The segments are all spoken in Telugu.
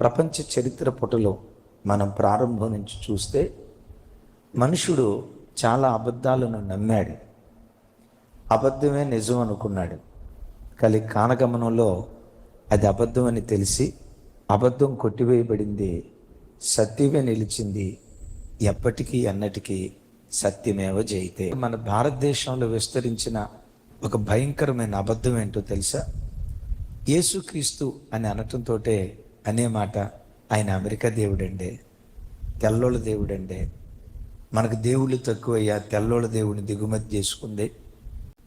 ప్రపంచ చరిత్ర పుటలో మనం ప్రారంభం నుంచి చూస్తే మనుషుడు చాలా అబద్ధాలను నమ్మాడు. అబద్ధమే నిజం అనుకున్నాడు. కానీ కాలగమనంలో అది అబద్ధం అని తెలిసి అబద్ధం కొట్టివేయబడింది, సత్యమే నిలిచింది. ఎప్పటికీ అన్నటికీ సత్యమేవ జయితే. మన భారతదేశంలో విస్తరించిన ఒక భయంకరమైన అబద్ధం ఏంటో తెలుసా? యేసుక్రీస్తు అని అనటంతో అనే మాట, ఆయన అమెరికా దేవుడండే, తెల్లోళ్ళ దేవుడండే, మనకు దేవుళ్ళు తక్కువయ్యా, తెల్లోళ్ళ దేవుడిని దిగుమతి చేసుకుంది.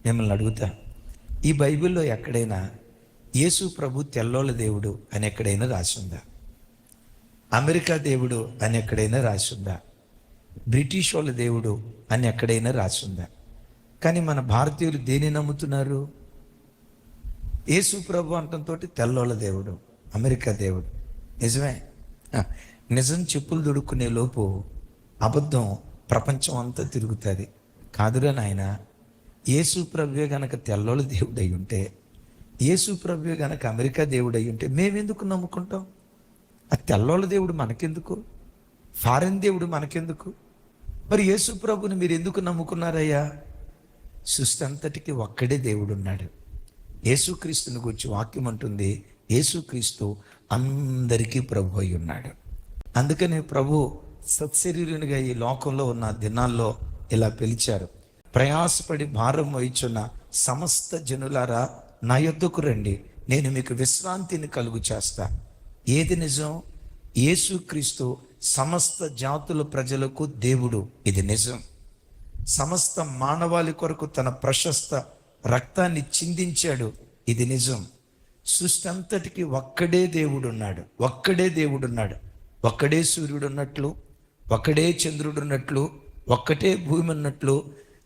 మిమ్మల్ని అడుగుతా, ఈ బైబిల్లో ఎక్కడైనా యేసు ప్రభు తెల్లోళ్ళ దేవుడు అని ఎక్కడైనా రాసిందా? అమెరికా దేవుడు అని ఎక్కడైనా రాసిందా? బ్రిటిష్ వాళ్ళ దేవుడు అని ఎక్కడైనా రాసిందా? కానీ మన భారతీయులు దేని నమ్ముతున్నారు? యేసు ప్రభు అంటంతో తెల్లోళ్ళ దేవుడు, అమెరికా దేవుడు. నిజమే, నిజం చెప్పులు దొడుక్కునే లోపు అబద్ధం ప్రపంచం అంతా తిరుగుతుంది. కాదురా నాయన, యేసు ప్రభువే గనక తెల్లోళ్ళ దేవుడు అయి ఉంటే, యేసు ప్రభువే గనక అమెరికా దేవుడు అయి ఉంటే మేమెందుకు నమ్ముకుంటాం? ఆ తెల్లోళ్ళ దేవుడు మనకెందుకు? ఫారెన్ దేవుడు మనకెందుకు? మరి యేసు ప్రభుని మీరు ఎందుకు నమ్ముకున్నారయ్యా? సృష్టి అంతటికి ఒక్కడే దేవుడు ఉన్నాడు. యేసుక్రీస్తుని గురించి వాక్యం అంటుంది, యేసుక్రీస్తు అందరికీ ప్రభు అయి ఉన్నాడు. అందుకని ప్రభు సత్శరీరునిగా ఈ లోకంలో ఉన్న దినాల్లో ఇలా పిలిచారు, ప్రయాసపడి భారం వహించున్న సమస్త జనులారా నా యొద్దకు రండి, నేను మీకు విశ్రాంతిని కలుగు చేస్తా. ఏది నిజం? యేసుక్రీస్తు సమస్త జాతుల ప్రజలకు దేవుడు, ఇది నిజం. సమస్త మానవాళి కొరకు తన ప్రశస్త రక్తాన్ని చిందించాడు, ఇది నిజం. సృష్టి అంతటికి ఒక్కడే దేవుడు ఉన్నాడు, ఒక్కడే దేవుడు ఉన్నాడు. ఒక్కడే సూర్యుడు ఉన్నట్లు, ఒక్కడే చంద్రుడు ఉన్నట్లు, ఒక్కటే భూమి ఉన్నట్లు,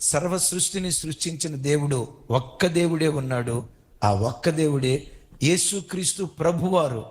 సర్వ సృష్టిని సృష్టించిన దేవుడు ఒక్క దేవుడే ఉన్నాడు. ఆ ఒక్క దేవుడే యేసుక్రీస్తు ప్రభువారు.